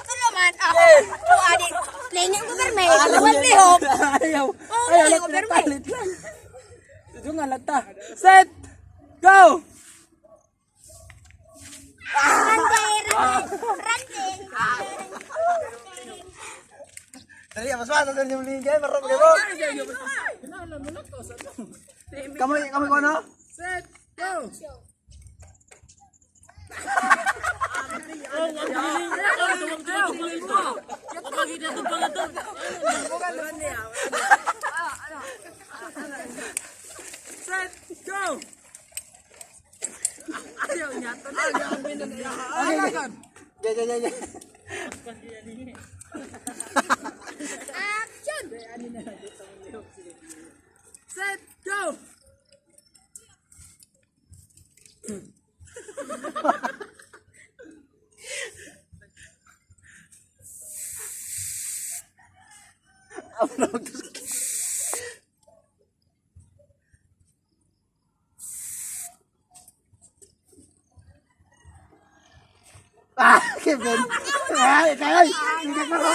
Tulungan ako. Adik, lingin ko perme. Lawan lihok. Ayaw. Lingin ko perme. Dungan lang ta. Set. Go. Ranting. Dali, mas wala na yung lingay. Marap kayo. Kami ko ano? Set. Go. Set. Go. Ayaw niya. Ya. Action. Set. Go. Kevin. Ay, kaya. Hindi ko ro.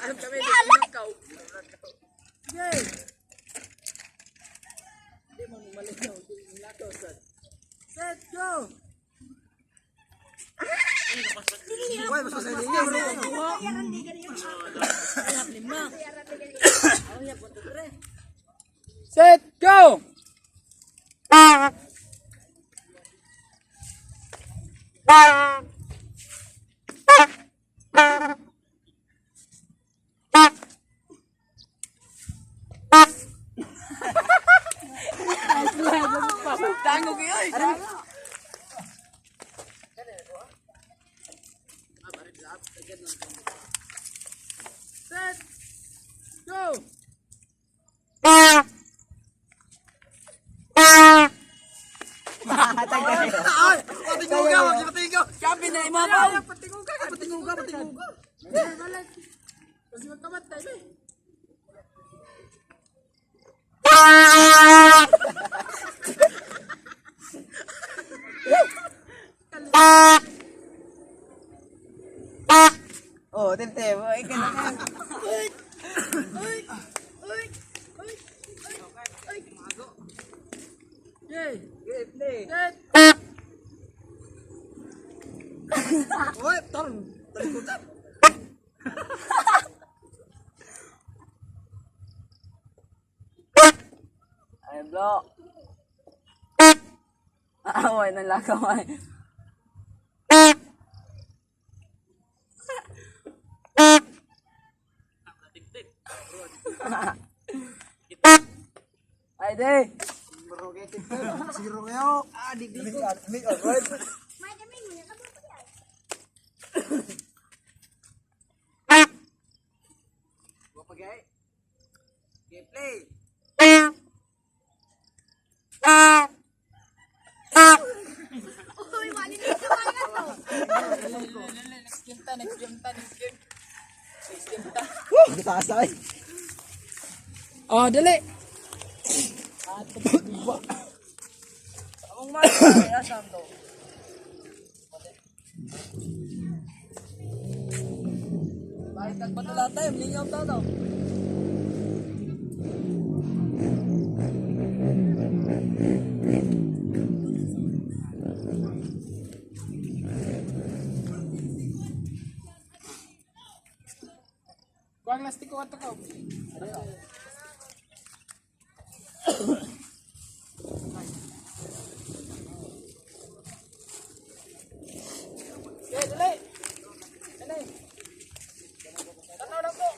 Alam kami dito nakaw. Yay! Hindi mo malinaw. Set, go! Hoy, basta sa inyo, bro. Set, go! Tango kayo eh! Set! Go! Patingo ka, patingo. Sabi na imabaw! Patingo ka! Kasi magkamatay eh. Oh, tinte. Ay, kana. Yay! Play. Set! Hoy, tarong. Talikutan. Ay, bro! Away ng lakaw ay. Ay, di! Zero kayo. Ah, di ko. Alright. May kami mo yan. Ano ba yan? Go pa gay. Okay, play. Uy, mali na sa mga to. Next game ta, next game ta, next game. Next game ta. Taas na ay. Oh, dali. Ang mga ay asam to. Bakit nagpadala tayo? Lingaw to to. Kuang lastik ko ato ka. Eh, dali. Dali. Tanaw na po.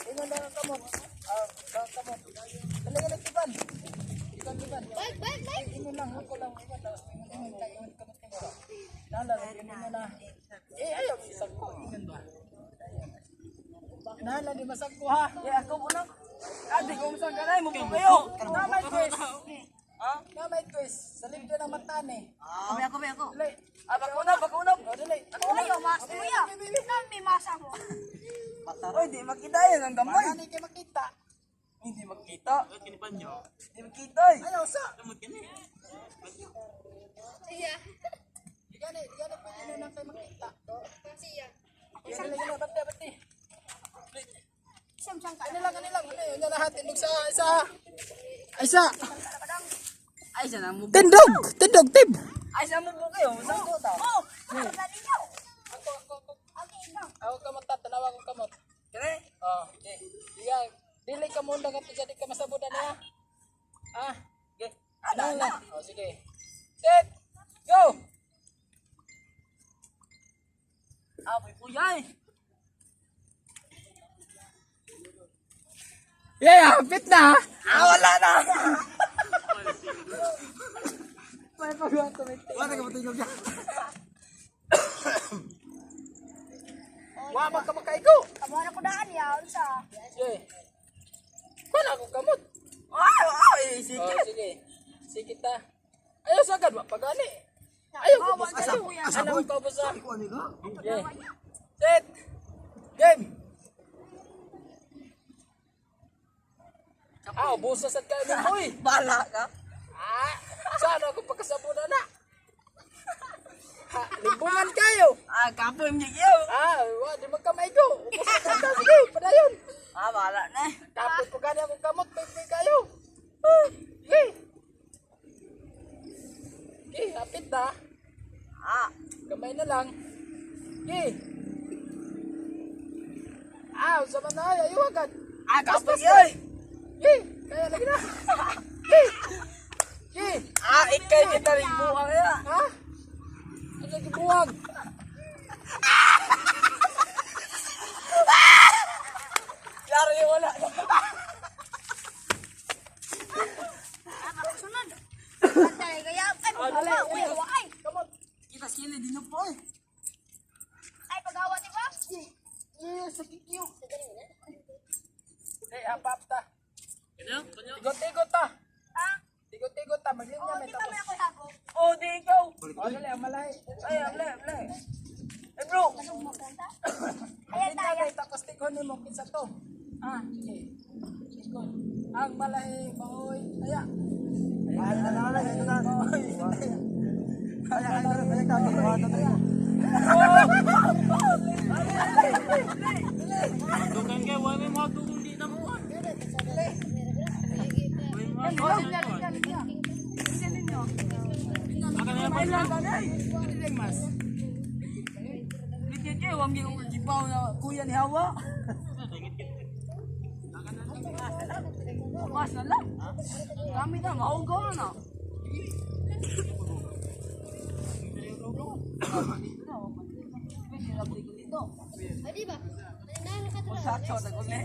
Ingon na ang kamot. Kamot. Dali ka nagtiban. Tiban. Bye. Ingon lang, ako lang. Ingon lang. Ingon kamot kamot. Nala, ingon na. Eh, ayaw, isang ko. Ingon ba? Nala, di masag ko ha. Eh, ako muna. Adi, kung saan ka na, mo kayo. Namay twist. Ha? Namay twist. Sa lindo ng mata ni. Ako. Dali. Bakuna. O, dali. Ayaw, mas mo yan. Nami masa mo. Oy, di makita yan ang gamay. Hindi kayo makita. Hindi makita. Hindi makita eh. Ayaw sa. Iya. Di gani pwede na kayo makita. Siya. Dali, bati. Isang ka. Ano lang. Ano lahat. Tindog sa isa. Ay, siya na mo. Tindog, Tib. Ay, siya mo po kayo. Saan ko ta? Oh, nalinaw. Okay, no. Ako kamot ta, tanawa ko kamot. Kaya? Oh, okay. Dili ka muna ka jadi ka masabudan niya. Ah, Okay. ano lang. Oh, sige. Set, go. Apoy po yan. Yeah, hapit na. Wala na. May pagawang tumiti. Wala ka patingo ka. Wa man ka makaigo. Amo na ko daan yan sa. Sige. Wala ko kamot. Ay, sige. Oh, sige. Sige ta. Ayaw sagad wa pagani. Ayaw ko bus kayo. Ano ko bus sa? Iko ni ka. Okay. Set. Game. Ah, busa sad kayo mo boy. Bala ka. Ah. Sana ako pagkasabunan na. Ha, limbungan kayo. Kapoy mo niyo. Di magkamay ko. Sige, padayon. Wala na. Tapos po gani akong kamot, may kayo. Sige. Sige, hapit na. Kamay na lang. Sige. Sama na, ayaw agad. Kapoy yun. Sige, kaya lagi na. Sige. Sige. Ikay kita rin buhang ya. Ha? Ano lagi buwag? Klaro yung wala. Sunod. Antay kaya ay. Kamot. Kita sila din po eh. Ay pagawa di ba? Sa kikiyo. Hapap ta. Tigot-tigot ta. Tigot-tigot ta. Maglinya Oh, may kita tapos. may ako lago. Di ikaw. Dali, ang malay. Ay, bro. Ayan tayo. Tapos tikon mo, kinsa to. Sige. Tikon. Ang malay, maoy. Aya. Huwag niyo kong jibaw na kuya ni Hawa. Mas na lang. Kami na, maugaw na. Di ba? Nana ka to. Sakto, tagulit.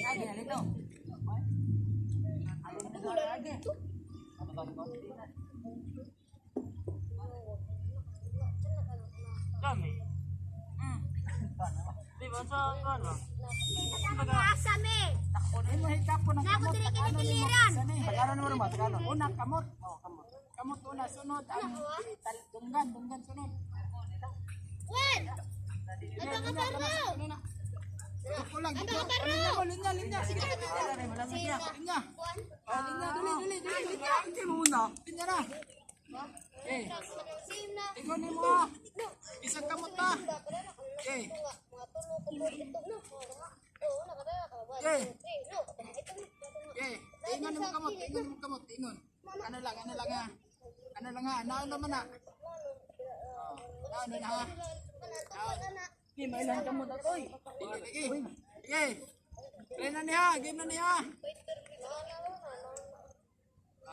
Ay, ganito. Kami. Di ba sa ano? Asa me. Ay mo hikapo ng Nako kamot. diri kini piliran. Tagalan mo naman, tagalan. Unang kamot. Kamot. Kamot una, sunod. Dunggan sunod. Wen. Ano ka paro? Kulang. Ano ka paro? Linya. Sige. Linya. Linya. Dali. Linya. Hindi mo muna. Linya na. Sina. Tikon mo. Isang kamot na. Okay. Ingon mo kamot. Ingon. Ano lang ha. Naon naman na. Naon na ha. Hindi, may ilang ka mo datoy. Sige. Game na niya.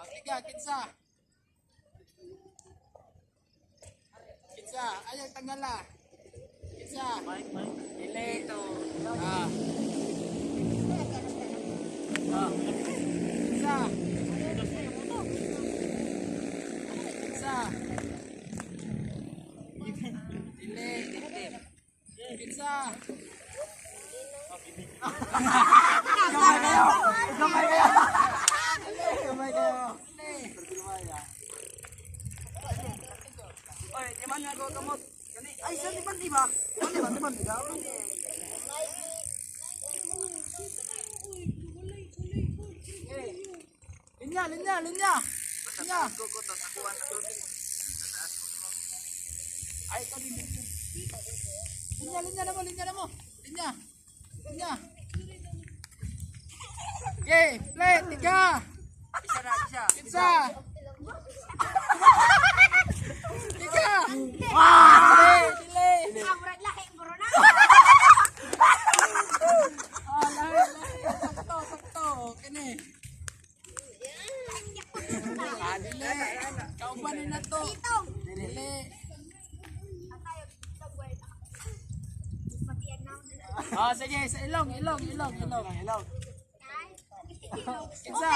Tiga, kinsa. Ayaw tanggala. Kinsa. Ile ito. Kinsa. Kinsa. Gamay kayo. Oy, di man ako kamot. Ay, saan di ba? Di ba? Linya. Ay, ito din. Linya na mo. Linya. Okay, play, tiga. Isa. Kinsa. Tiga. Delay. Abrat lahi bro na. Sakto. Kini. Dili. Kauban na to. Itong. Dili. Sige, sa ilong. Kinsa.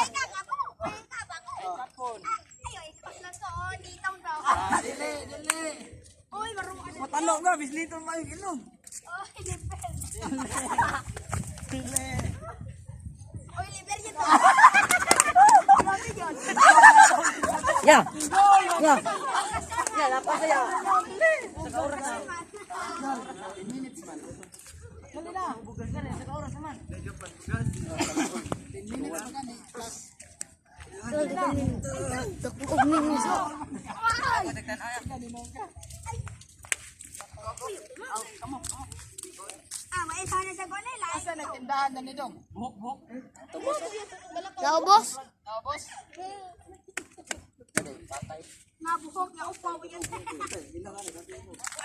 Kapon. Ayo, ipas lang to. Ditong daw. Dili. Uy, marunong ka. Matalo nga, bislito mo yung ilong. Oh, depende. Dili. Uy, liber yun to. Ya, lapas saya. Dali na. Bugas ka rin, sa oras naman. 10 minutes pa gani. Plus. Saan na nito? Buhok. Naubos? Tapos? Nabuhok na upaw yan.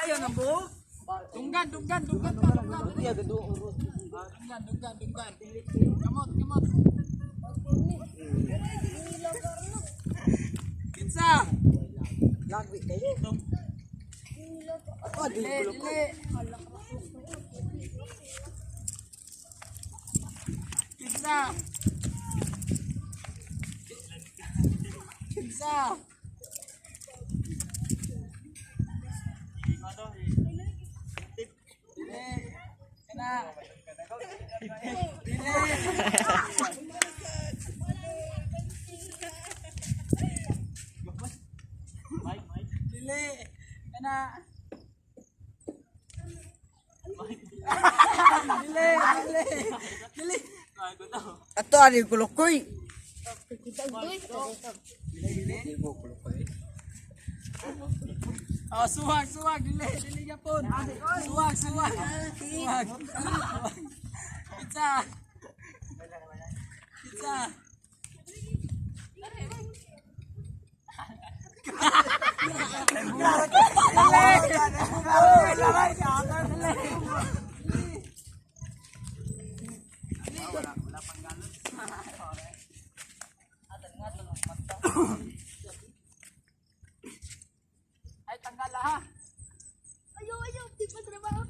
Ayaw ng buhok. Dunggan. Dunggan. Kamot. Pizza. Lagwi kayo. Dili. Pizza. Ato ari kulukoy. Oh, suwag, dili gapon. Suwag. Pizza. Ay, tanggal ha. Ayaw, di pa trabaho.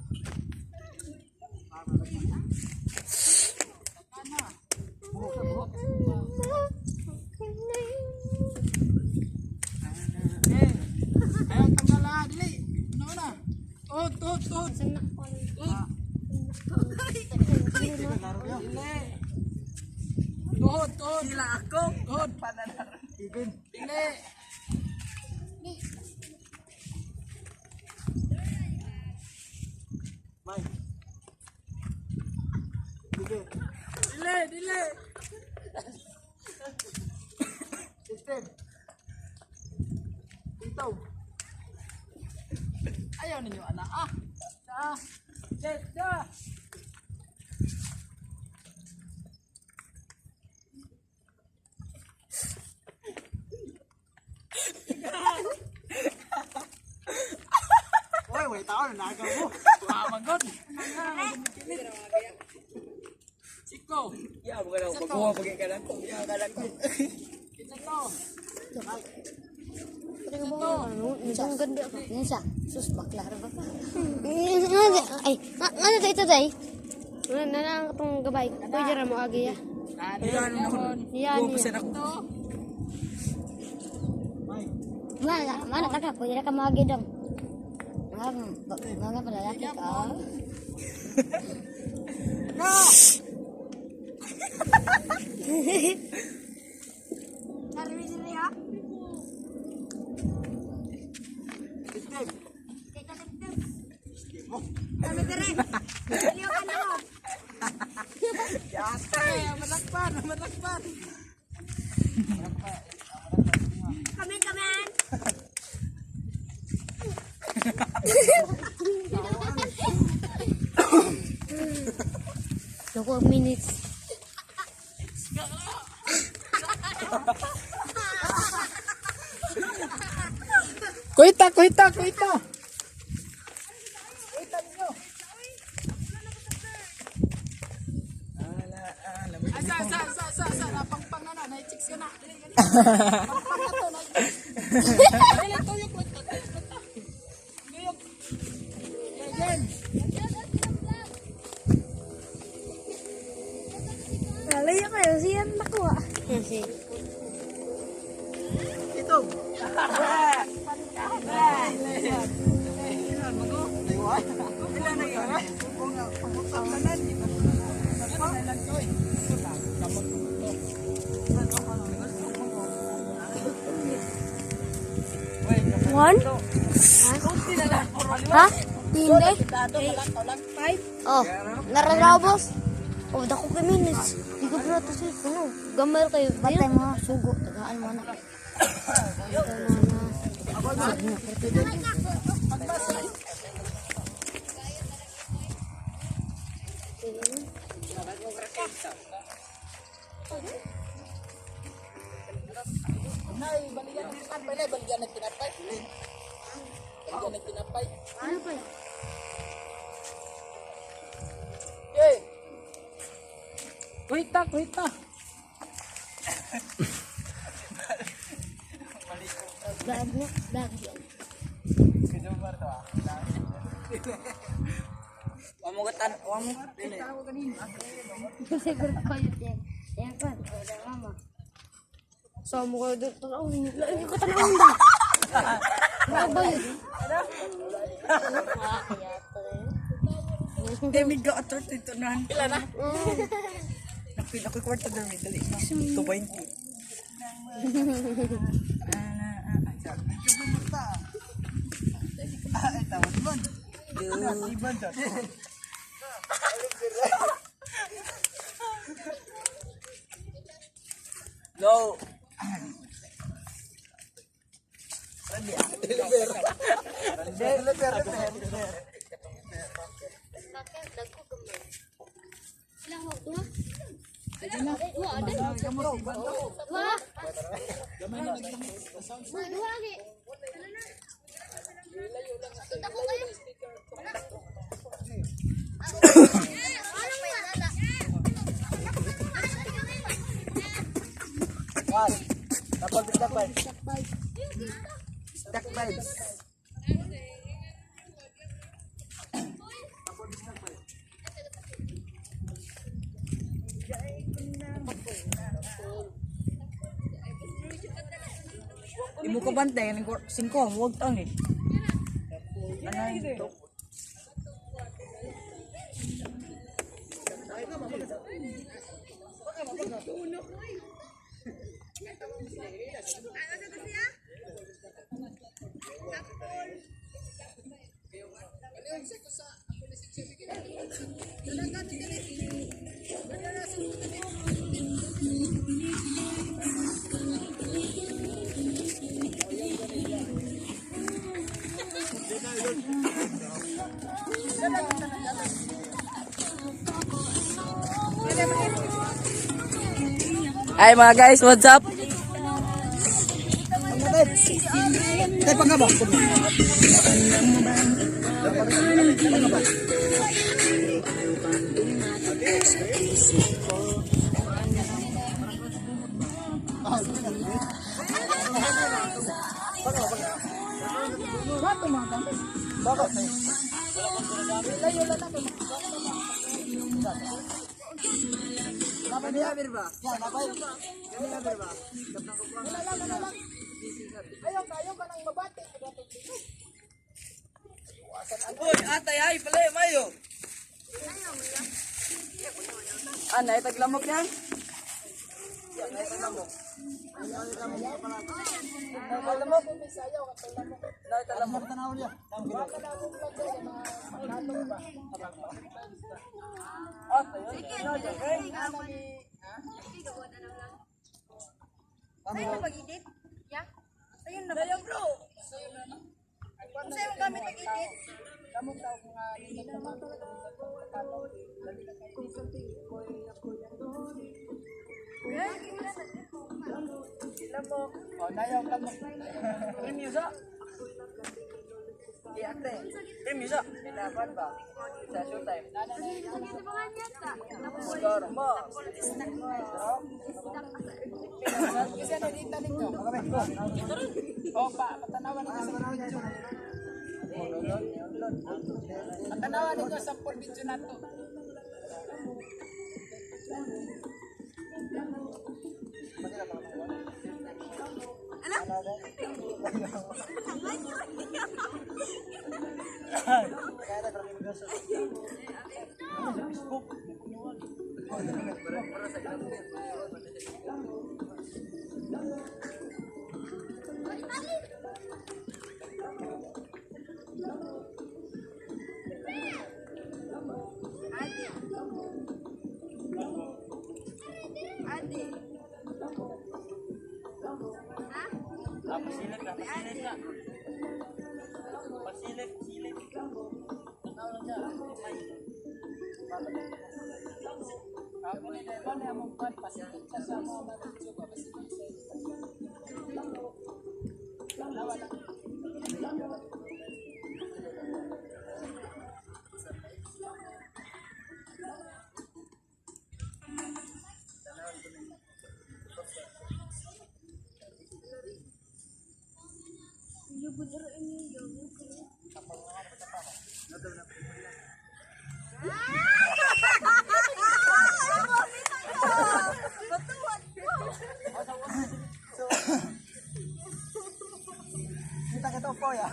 Ayaw, tanggal ha, dili. Ano na? Tuhod. Dili. Tuhod. Sila ako. Tuhod. Igun. Dili. Dili. System. Ito. Ayaw ninyo anak Da. Wait, tao na nagaw mo. Mangod. Siko. Ya, bukan ako. Pagkuha pagin ka lang. Ya, kalang ko. Kita to. Ang ganda ko. Yan siya. Sus, bakla ba ka? Ay, ano ito day? Nanang katong gabay. Pwede ra mo agi ya. Yan. Bukusan ako. Mana taka pwede ra ka mo agi dong. Mga palalaki ka. Narinig niya? System. Kami dire. Liyo ka na mo. Malakpan. Kami. Loko minutes. Kuita. Sa napangpang na na-chicks ka na. Pangpang na to na-chicks. Dili tuyok. Again. Nalaya kayo siyan nakuha. Yan si. Ito. One? Ha? Hindi? Oh, nararabos? Oh, dako ka minutes. Di ko pala ito siya. Ano? Gamar kayo. Batay mo, sugo. Tagaan mo na. Nay, balikan ng tinapay, nay, balikan ng tinapay. Balikan ng tinapay. Ano pa yan? Eh! Wait tak, wait tak. Dag na, dag yan. Wamo gatan, wamo. Kasi ko yun. Yan pa, wala mama. So mo ko dito, lagi ko tanong da. Ano ba yun? Demi ga atot ito nan. Pila na? Napila ko kwarta dami dali. 220. No. Bakit dag ko gamay. Ilang mo dua? Dua ada. Dua. Dua lagi. Kita ko kayo. Tapos stack vibes. Stack vibes. Imo ka bantay ng 5 wag tang eh. Hi mga guys, what's up? Tay pa ka ba? Uy, atay ay pala mayo. Ana itaglamok yan? Lamok tanaw niya. Sa'yo mag-edit? Ya? Sa'yo na ba? Bro! Sa'yo ang gamit mag-edit? Oh, nayaw lamok. Premiusa. Di ate. Premiusa. Ilaban ba? Sa showtime. Siguro mo. Kasi ano dito nito? Oh, patanawan nito sa video. Patanawan nito sa video na to. Ako ni Devon na mong pan pasitin ka sa mga matutso ba pasitin sa Kita kita po ya.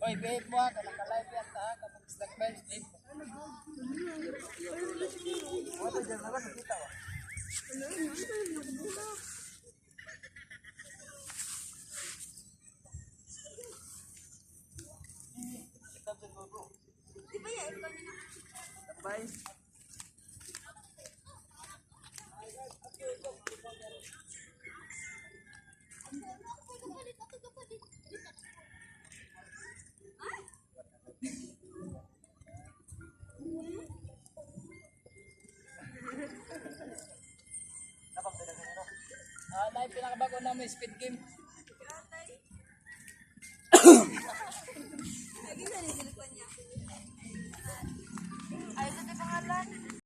Oy, behave mo ha, naka-live yan ha, kapag stack bench, behave mo. Ano dyan na lang kita ba? Live pinakabago namin, speed game.